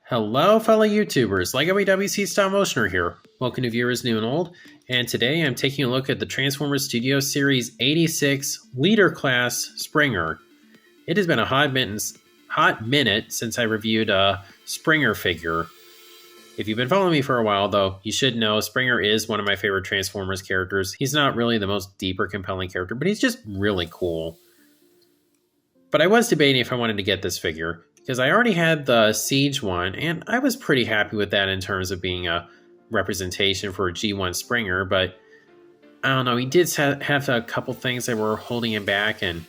Hello, fellow YouTubers. Lego WC Stop Motioner here. Welcome to viewers new and old. And today I'm taking a look at the Transformers Studio Series 86 Leader Class Springer. It has been a hot minute since I reviewed a Springer figure. If you've been following me for a while, though, you should know Springer is one of my favorite Transformers characters. He's not really the most deep or compelling character, but he's just really cool. But I was debating if I wanted to get this figure, because I already had the Siege one, and I was pretty happy with that in terms of being a representation for a G1 Springer, but I don't know, he did have a couple things that were holding him back, and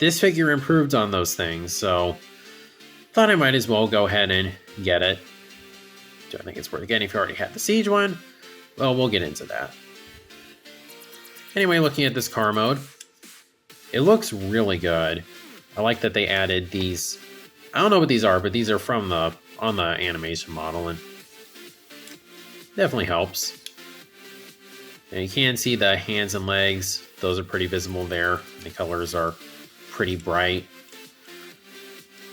this figure improved on those things, so thought I might as well go ahead and get it. Do I think it's worth getting if you already had the Siege one? Well, we'll get into that. Anyway, looking at this car mode, it looks really good. I like that they added these. I don't know what these are, but these are from on the animation model, and definitely helps. And you can see the hands and legs; those are pretty visible there. The colors are pretty bright,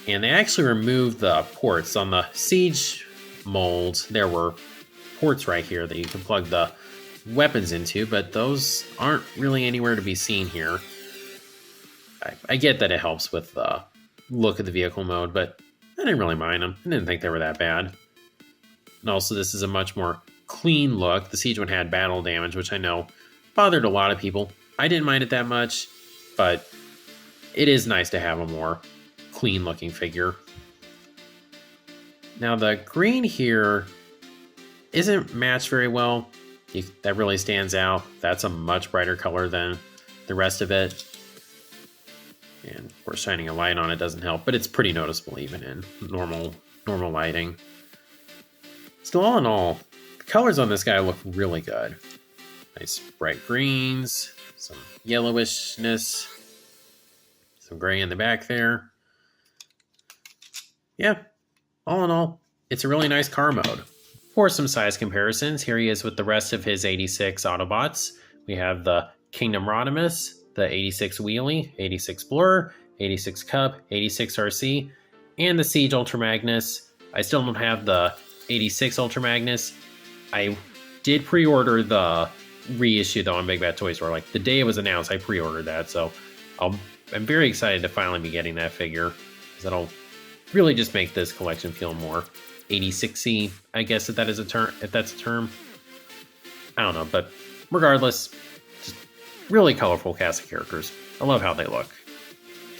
and they actually removed the ports on the Siege molds. There were ports right here that you can plug the weapons into, but those aren't really anywhere to be seen here. I get that it helps with the look of the vehicle mode, but I didn't really mind them. I didn't think they were that bad. And also, this is a much more clean look. The Siege one had battle damage, which I know bothered a lot of people. I didn't mind it that much, but it is nice to have a more clean looking figure. Now, the green here isn't matched very well. That really stands out. That's a much brighter color than the rest of it. And of course, shining a light on it doesn't help, but it's pretty noticeable even in normal lighting. Still, all in all, the colors on this guy look really good. Nice bright greens, some yellowishness, some gray in the back there. Yeah, all in all, it's a really nice car mode. For some size comparisons, here he is with the rest of his 86 Autobots. We have the Kingdom Rodimus, the 86 Wheelie, 86 Blur, 86 Cub, 86 RC, and the Siege Ultra Magnus. I still don't have the 86 Ultra Magnus. I did pre-order the reissue though on Big Bad Toy Store. Like the day it was announced, I pre-ordered that, so I'm very excited to finally be getting that figure, because that'll really just make this collection feel more 86y, I guess if that's a term. I don't know, but regardless, really colorful cast of characters. I love how they look.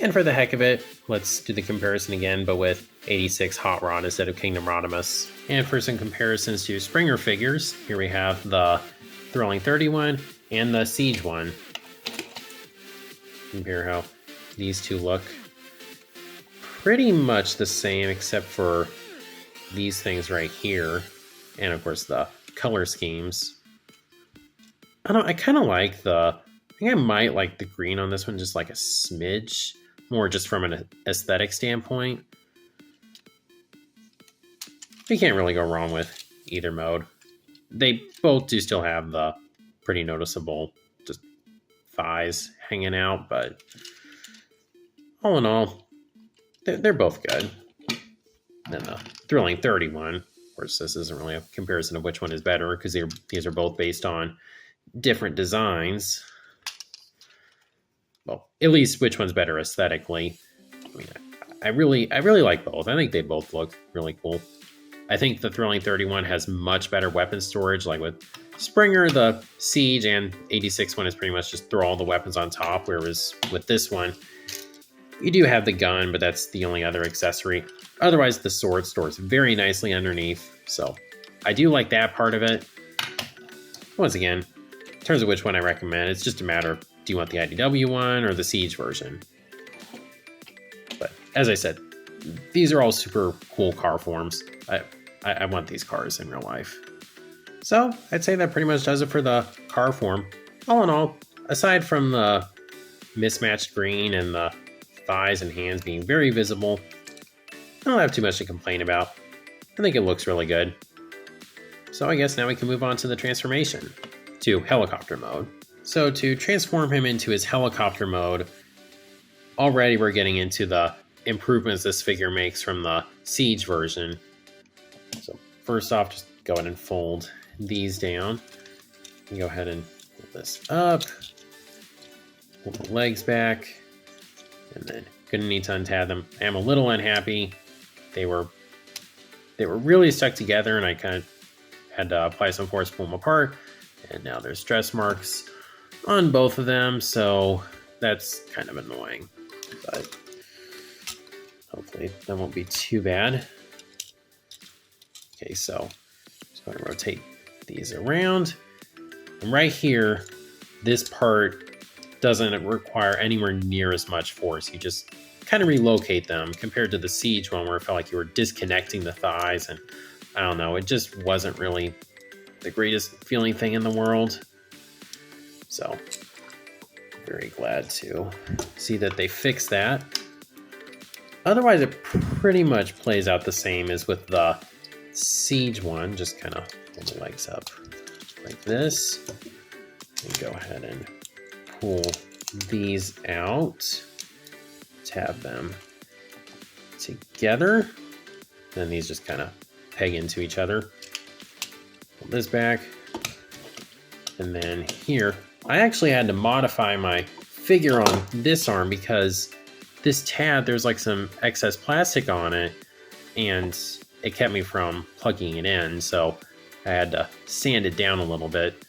And for the heck of it, let's do the comparison again, but with 86 Hot Rod instead of Kingdom Rodimus. And for some comparisons to Springer figures, here we have the Thrilling 31 and the Siege one. Compare how these two look. Pretty much the same, except for these things right here. And of course the color schemes. I kind of like I think I might like the green on this one just like a smidge more, just from an aesthetic standpoint. You can't really go wrong with either mode. They both do still have the pretty noticeable just thighs hanging out, but all in all, they're both good. And then the Thrilling 31, of course, this isn't really a comparison of which one is better, because these are both based on different designs. Well, at least which one's better aesthetically. I mean, I really like both. I think they both look really cool. I think the Thrilling 31 has much better weapon storage. Like with Springer, the Siege and 86 one is pretty much just throw all the weapons on top, whereas with this one, you do have the gun, but that's the only other accessory. Otherwise, the sword stores very nicely underneath, so I do like that part of it. Once again, in terms of which one I recommend, it's just a matter of, do you want the IDW one or the Siege version? But as I said, these are all super cool car forms. I want these cars in real life. So I'd say that pretty much does it for the car form. All in all, aside from the mismatched green and the thighs and hands being very visible, I don't have too much to complain about. I think it looks really good. So I guess now we can move on to the transformation, to helicopter mode. So to transform him into his helicopter mode, already we're getting into the improvements this figure makes from the Siege version. first off, just go ahead and fold these down. And go ahead and pull this up. Pull the legs back. And then gonna need to untab them. I am a little unhappy. They were really stuck together, and I kind of had to apply some force to pull them apart. And now there's stress marks on both of them, so that's kind of annoying. But hopefully that won't be too bad. Okay, so just going to rotate these around. And right here, this part doesn't require anywhere near as much force. You just kind of relocate them compared to the Siege one where it felt like you were disconnecting the thighs, and I don't know, it just wasn't really the greatest feeling thing in the world. So very glad to see that they fixed that. Otherwise, it pretty much plays out the same as with the Siege one. Just kind of pull the legs up like this and go ahead and pull these out. Tab them together. Then these just kind of peg into each other. Pull this back. And then here, I actually had to modify my figure on this arm because this tab, there's like some excess plastic on it and it kept me from plugging it in. So I had to sand it down a little bit.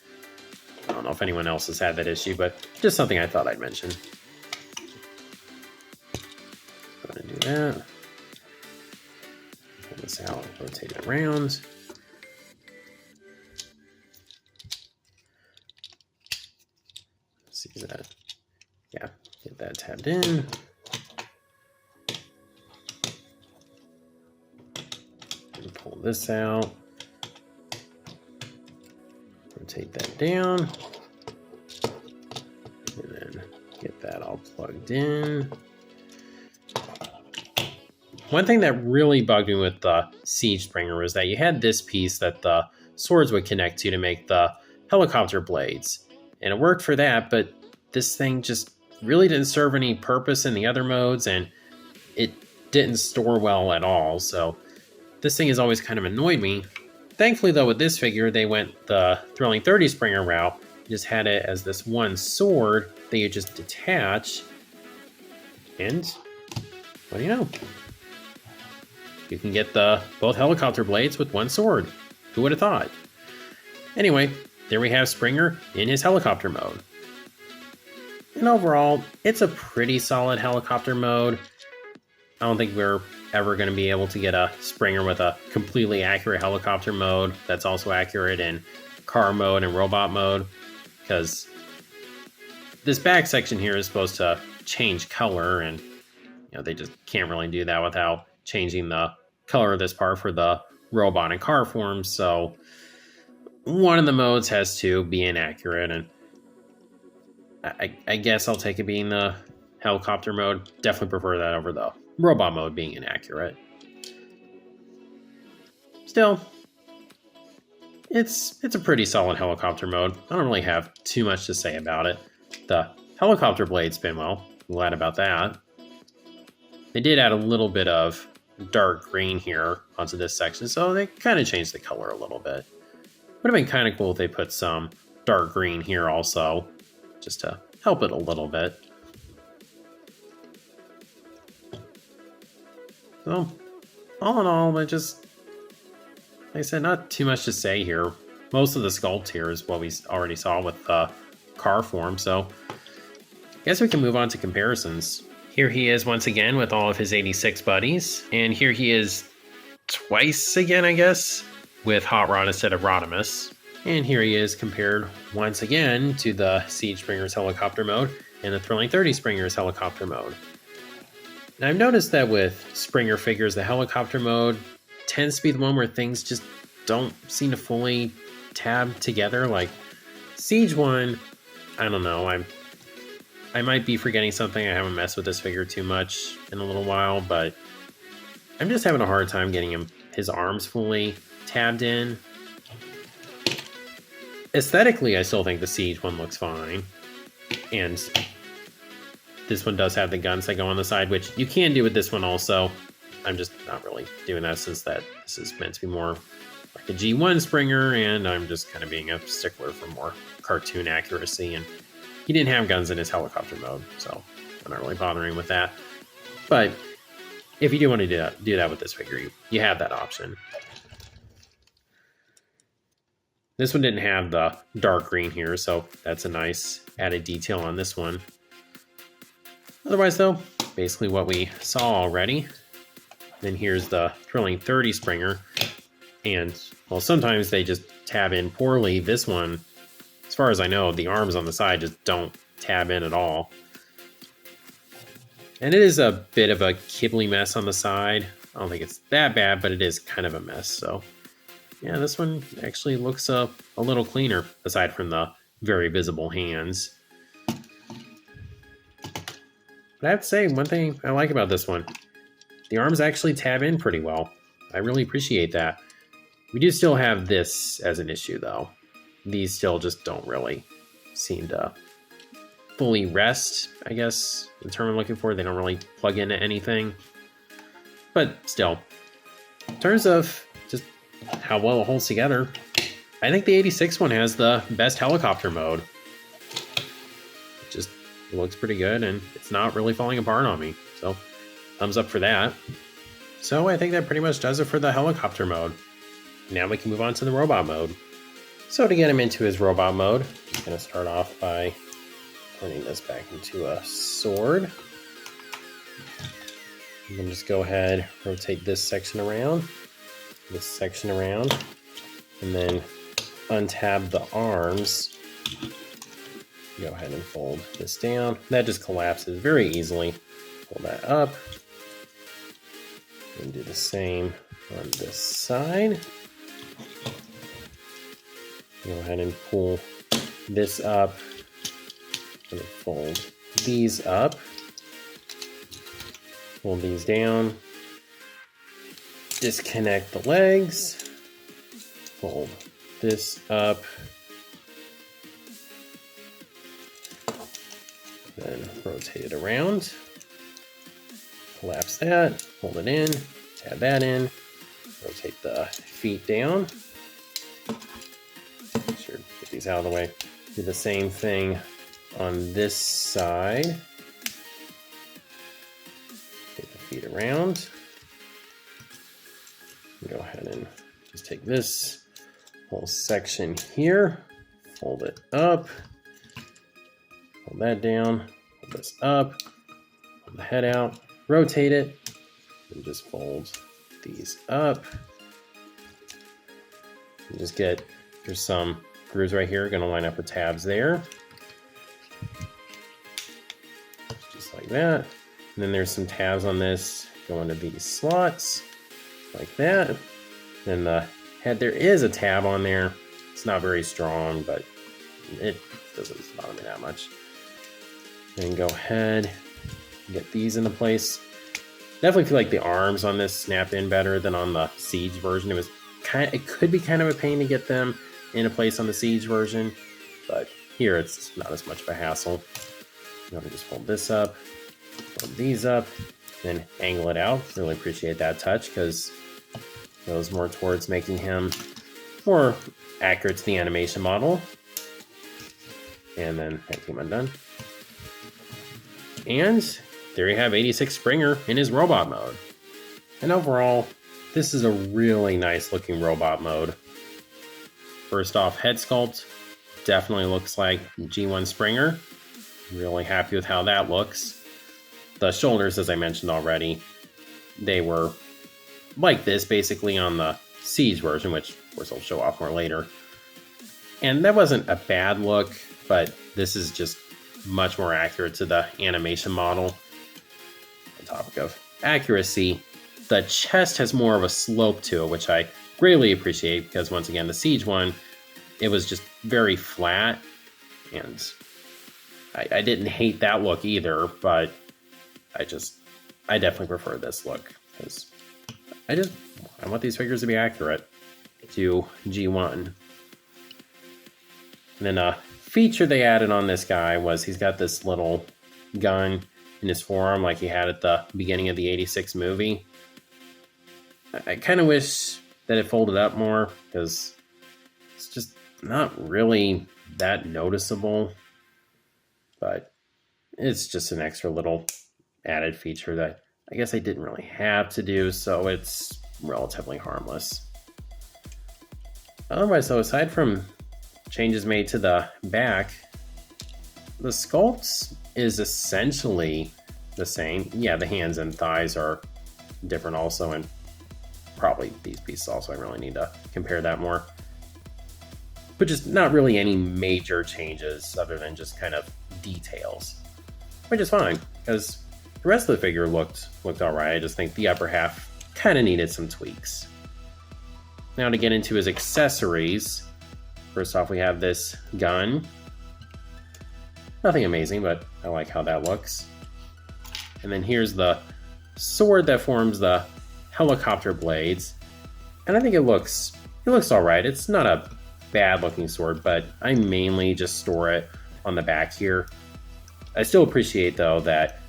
I don't know if anyone else has had that issue, but just something I thought I'd mention. Go ahead and do that. Pull this out, rotate it around. See that? Yeah, get that tabbed in. And pull this out. Rotate that down. And then get that all plugged in. One thing that really bugged me with the Siege Springer was that you had this piece that the swords would connect to make the helicopter blades. And it worked for that, but this thing just really didn't serve any purpose in the other modes, and it didn't store well at all. So this thing has always kind of annoyed me. Thankfully, though, with this figure, they went the Thrilling 30 Springer route. You just had it as this one sword that you just detach. And what do you know? You can get both helicopter blades with one sword. Who would have thought? Anyway, there we have Springer in his helicopter mode. And overall, it's a pretty solid helicopter mode. I don't think we're ever going to be able to get a Springer with a completely accurate helicopter mode that's also accurate in car mode and robot mode, because this back section here is supposed to change color, and they just can't really do that without changing the color of this part for the robot and car forms. So one of the modes has to be inaccurate, and I guess I'll take it being the helicopter mode. Definitely prefer that over the robot mode being inaccurate. Still, it's a pretty solid helicopter mode. I don't really have too much to say about it. The helicopter blades spin well. I'm glad about that. They did add a little bit of dark green here onto this section, so they kind of changed the color a little bit. Would have been kind of cool if they put some dark green here also, just to help it a little bit. So, all in all, like I said, not too much to say here. Most of the sculpt here is what we already saw with the car form, so I guess we can move on to comparisons. Here he is once again with all of his 86 buddies, and here he is twice again, I guess, with Hot Rod instead of Rodimus. And here he is compared once again to the Siege Springer's helicopter mode and the Thrilling 30 Springer's helicopter mode. Now I've noticed that with Springer figures, the helicopter mode tends to be the one where things just don't seem to fully tab together. Like Siege one, I don't know, I might be forgetting something. I haven't messed with this figure too much in a little while, but I'm just having a hard time getting his arms fully tabbed in. Aesthetically, I still think the Siege one looks fine. And this one does have the guns that go on the side, which you can do with this one also. I'm just not really doing that since this is meant to be more like a G1 Springer, and I'm just kind of being a stickler for more cartoon accuracy. And he didn't have guns in his helicopter mode, so I'm not really bothering with that. But if you do want to do that with this figure, you have that option. This one didn't have the dark green here, so that's a nice added detail on this one. Otherwise, though, basically what we saw already. Then here's the Thrilling 30 Springer. And, well, sometimes they just tab in poorly. This one, as far as I know, the arms on the side just don't tab in at all. And it is a bit of a kibbly mess on the side. I don't think it's that bad, but it is kind of a mess. So, yeah, this one actually looks a little cleaner, aside from the very visible hands. But I have to say, one thing I like about this one, the arms actually tab in pretty well. I really appreciate that. We do still have this as an issue, though. These still just don't really seem to fully rest, I guess, the term I'm looking for. They don't really plug into anything. But still, in terms of just how well it holds together, I think the 86 one has the best helicopter mode. It just looks pretty good, and it's not really falling apart on me. So, thumbs up for that. So I think that pretty much does it for the helicopter mode. Now we can move on to the robot mode. So to get him into his robot mode, I'm going to start off by turning this back into a sword. And then just go ahead, rotate this section around, and then untab the arms. Go ahead and fold this down. That just collapses very easily. Pull that up. And do the same on this side. Go ahead and pull this up. And fold these up. Pull these down. Disconnect the legs. Fold this up. Then rotate it around. Collapse that. Hold it in. Tab that in. Rotate the feet down. Sure, get these out of the way. Do the same thing on this side. Take the feet around. Go ahead and just take this whole section here, fold it up, hold that down, hold this up, pull the head out, rotate it, and just fold these up. And just there's some grooves right here, gonna line up with tabs there. Just like that. And then there's some tabs on this, go into these slots, like that. Then the head, there is a tab on there. It's not very strong, but it doesn't bother me that much. Then go ahead, get these into place. Definitely feel like the arms on this snap in better than on the Siege version. It could be kind of a pain to get them into place on the Siege version, but here it's not as much of a hassle. I'm gonna just fold this up, fold these up, then angle it out. Really appreciate that touch because it goes more towards making him more accurate to the animation model. And then make him undone. And there you have 86 Springer in his robot mode. And overall, this is a really nice looking robot mode. First off, head sculpt definitely looks like G1 Springer. Really happy with how that looks. The shoulders, as I mentioned already, they were like this basically on the Siege version, which of course I'll show off more later. And that wasn't a bad look, but this is just much more accurate to the animation model. On topic of accuracy, the chest has more of a slope to it, which I greatly appreciate because once again, the Siege one, it was just very flat, and I didn't hate that look either, but I definitely prefer this look because I want these figures to be accurate to G1. And then a feature they added on this guy was he's got this little gun in his forearm like he had at the beginning of the 86 movie. I kind of wish that it folded up more, because it's just not really that noticeable. But it's just an extra little added feature that I guess I didn't really have to do, so it's relatively harmless. Otherwise, though, aside from changes made to the back, the sculpt is essentially the same. Yeah, the hands and thighs are different also, and probably these pieces also. I really need to compare that more. But just not really any major changes other than just kind of details, which is fine, because the rest of the figure looked all right. I just think the upper half kind of needed some tweaks. Now to get into his accessories, first off we have this gun. Nothing amazing, but I like how that looks. And then here's the sword that forms the helicopter blades. And I think it looks all right. It's not a bad looking sword, but I mainly just store it on the back here. I still appreciate though that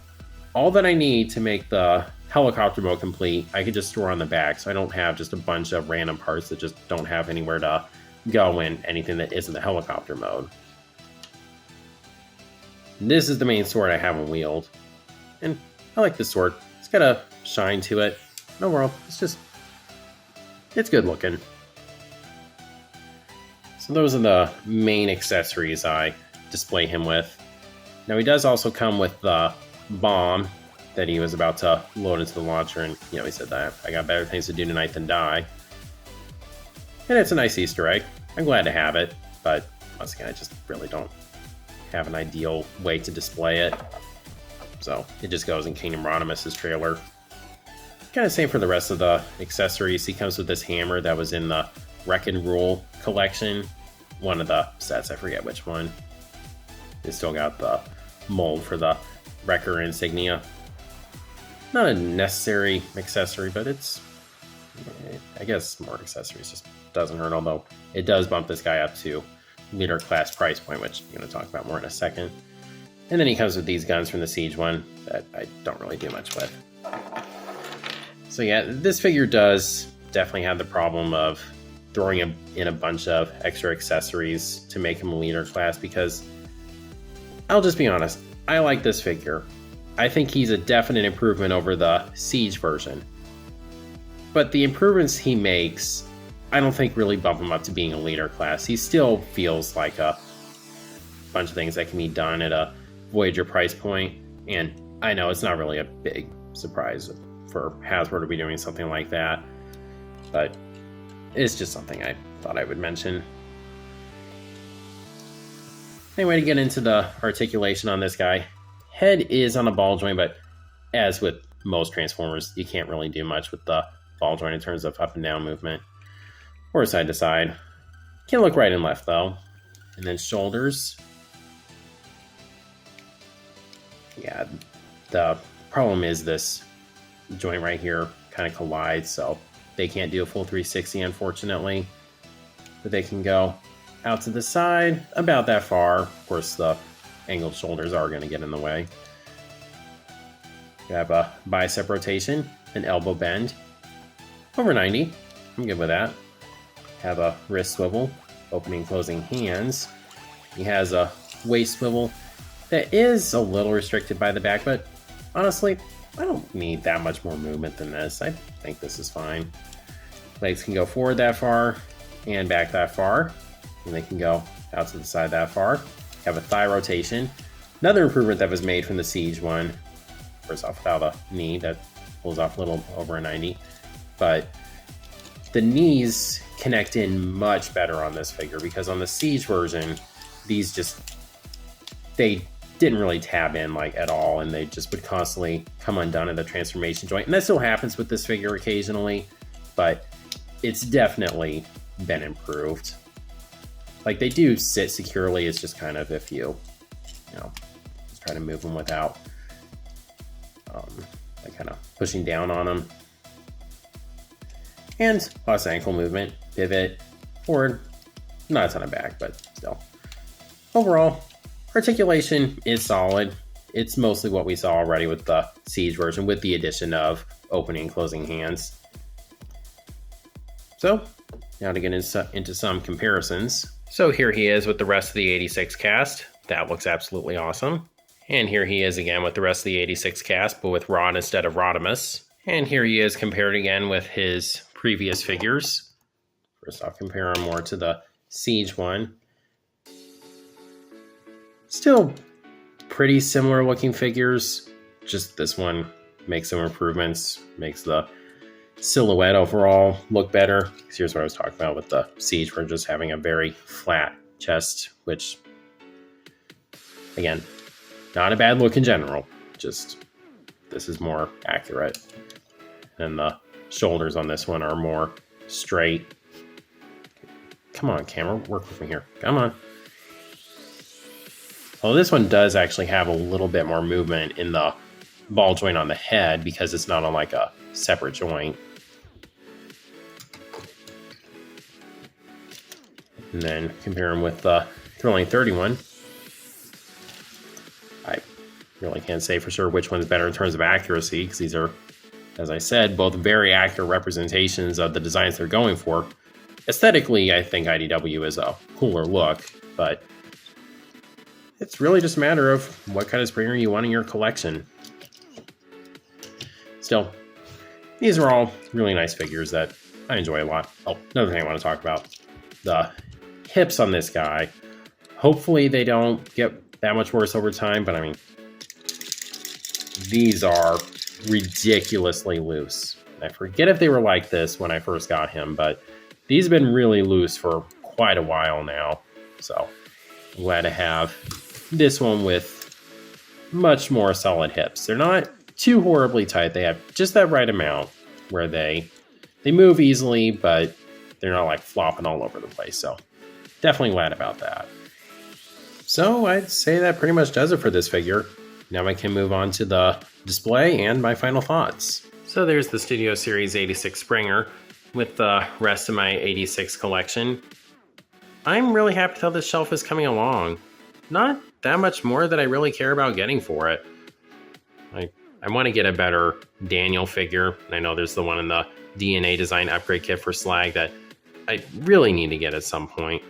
all that I need to make the helicopter mode complete, I could just store on the back, so I don't have just a bunch of random parts that just don't have anywhere to go in anything that isn't the helicopter mode. This is the main sword I haven't wielded, and I like this sword. It's got a shine to it. Overall, it's good looking. So those are the main accessories I display him with. Now he does also come with the bomb that he was about to load into the launcher, and he said that I got better things to do tonight than die. And it's a nice Easter egg. I'm glad to have it, but once again, I just really don't have an ideal way to display it. So it just goes in Kingdom Rodimus's trailer. Kind of same for the rest of the accessories. He comes with this hammer that was in the Wreck and Rule collection. One of the sets, I forget which one. It's still got the mold for the Wrecker insignia. Not a necessary accessory, but I guess more accessories just doesn't hurt, although it does bump this guy up to leader class price point, which I'm going to talk about more in a second. And then he comes with these guns from the Siege one that I don't really do much with. So yeah, this figure does definitely have the problem of throwing in a bunch of extra accessories to make him a leader class, because I'll just be honest, I like this figure. I think he's a definite improvement over the Siege version. But the improvements he makes, I don't think really bump him up to being a leader class. He still feels like a bunch of things that can be done at a Voyager price point. And I know it's not really a big surprise for Hasbro to be doing something like that, but it's just something I thought I would mention. Anyway, to get into the articulation on this guy, head is on a ball joint, but as with most Transformers, you can't really do much with the ball joint in terms of up and down movement or side to side. Can look right and left though. And then shoulders. Yeah, the problem is this joint right here kind of collides, so they can't do a full 360, unfortunately. But they can go out to the side about that far. Of course, the angled shoulders are going to get in the way. You have a bicep rotation, an elbow bend, over 90. I'm good with that. Have a wrist swivel, opening, closing hands. He has a waist swivel that is a little restricted by the back, but honestly, I don't need that much more movement than this. I think this is fine. Legs can go forward that far and back that far, and they can go out to the side that far. Have a thigh rotation. Another improvement that was made from the Siege one. First off, without a knee, that pulls off a little over a 90. But the knees connect in much better on this figure, because on the Siege version, they didn't really tab in like at all, and they just would constantly come undone at the transformation joint. And that still happens with this figure occasionally, but it's definitely been improved. Like, they do sit securely. It's just kind of if you just try to move them without like kind of pushing down on them. And lots of ankle movement, pivot, forward, not a ton of back, but still. Overall, articulation is solid. It's mostly what we saw already with the Siege version, with the addition of opening and closing hands. So now to get into some comparisons. So here he is with the rest of the 86 cast. That looks absolutely awesome. And here he is again with the rest of the 86 cast, but with Rod instead of Rodimus. And here he is compared again with his previous figures. First, I'll compare him more to the Siege one. Still pretty similar looking figures. Just this one makes some improvements, makes the silhouette overall look better. Here's what I was talking about with the Siege. We're just having a very flat chest, which, again, not a bad look in general. Just this is more accurate. And the shoulders on this one are more straight. Come on, camera, work with me here. Come on. Well, this one does actually have a little bit more movement in the ball joint on the head because it's not on like a separate joint. And then compare them with the Thrilling 31. I really can't say for sure which one's better in terms of accuracy because these are, as I said, both very accurate representations of the designs they're going for. Aesthetically, I think IDW is a cooler look, but it's really just a matter of what kind of Springer you want in your collection. Still, these are all really nice figures that I enjoy a lot. Oh, another thing I want to talk about. The hips on this guy. Hopefully they don't get that much worse over time, but I mean, these are ridiculously loose. I forget if they were like this when I first got him, but these have been really loose for quite a while now. So I'm glad to have this one with much more solid hips. They're not too horribly tight. They have just that right amount where they move easily, but they're not like flopping all over the place. So definitely glad about that. So I'd say that pretty much does it for this figure. Now I can move on to the display and my final thoughts. So there's the Studio Series 86 Springer with the rest of my 86 collection. I'm really happy how this shelf is coming along. Not that much more that I really care about getting for it. I want to get a better Daniel figure. I know there's the one in the DNA design upgrade kit for Slag that I really need to get at some point.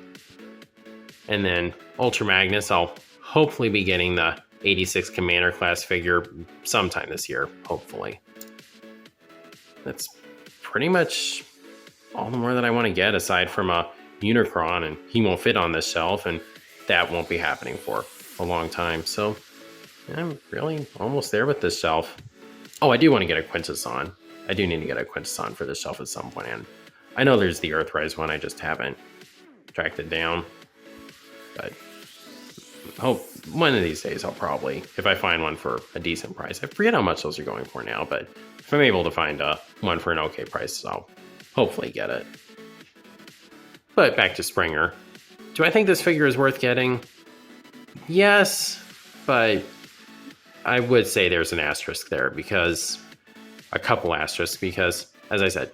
And then Ultra Magnus, I'll hopefully be getting the 86 Commander class figure sometime this year, hopefully. That's pretty much all the more that I want to get aside from a Unicron, and he won't fit on this shelf, and that won't be happening for a long time. So I'm really almost there with this shelf. Oh, I do want to get a Quintesson. I do need to get a Quintesson for this shelf at some point, and I know there's the Earthrise one, I just haven't tracked it down. But hope one of these days I'll probably, if I find one for a decent price. I forget how much those are going for now, but if I'm able to find one for an okay price, I'll hopefully get it. But back to Springer. Do I think this figure is worth getting? Yes, but I would say there's an asterisk there because, a couple asterisks, because, as I said,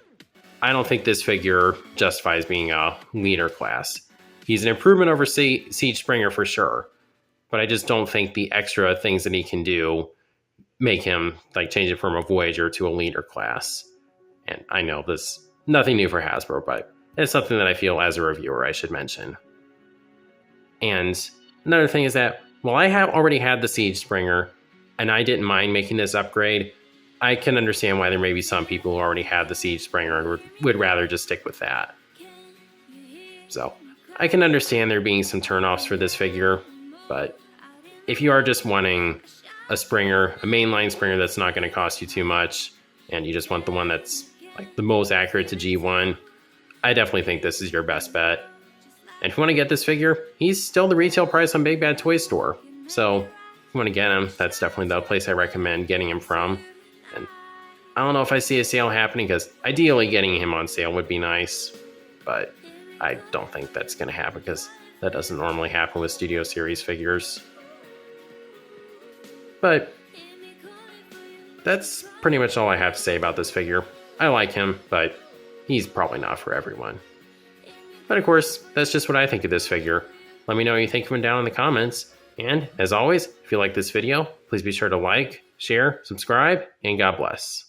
I don't think this figure justifies being a leader class. He's an improvement over Siege Springer for sure, but I just don't think the extra things that he can do make him, like, change it from a Voyager to a leader class. And I know this, nothing new for Hasbro, but it's something that I feel as a reviewer I should mention. And another thing is that while I have already had the Siege Springer and I didn't mind making this upgrade, I can understand why there may be some people who already had the Siege Springer and would rather just stick with that. So I can understand there being some turnoffs for this figure, but if you are just wanting a Springer, a mainline Springer that's not going to cost you too much, and you just want the one that's like the most accurate to G1, I definitely think this is your best bet. And if you want to get this figure, he's still the retail price on Big Bad Toy Store. So if you want to get him, that's definitely the place I recommend getting him from. And I don't know if I see a sale happening, because ideally getting him on sale would be nice, but I don't think that's going to happen because that doesn't normally happen with Studio Series figures. But that's pretty much all I have to say about this figure. I like him, but he's probably not for everyone. But of course, that's just what I think of this figure. Let me know what you think of him down in the comments. And as always, if you like this video, please be sure to like, share, subscribe, and God bless.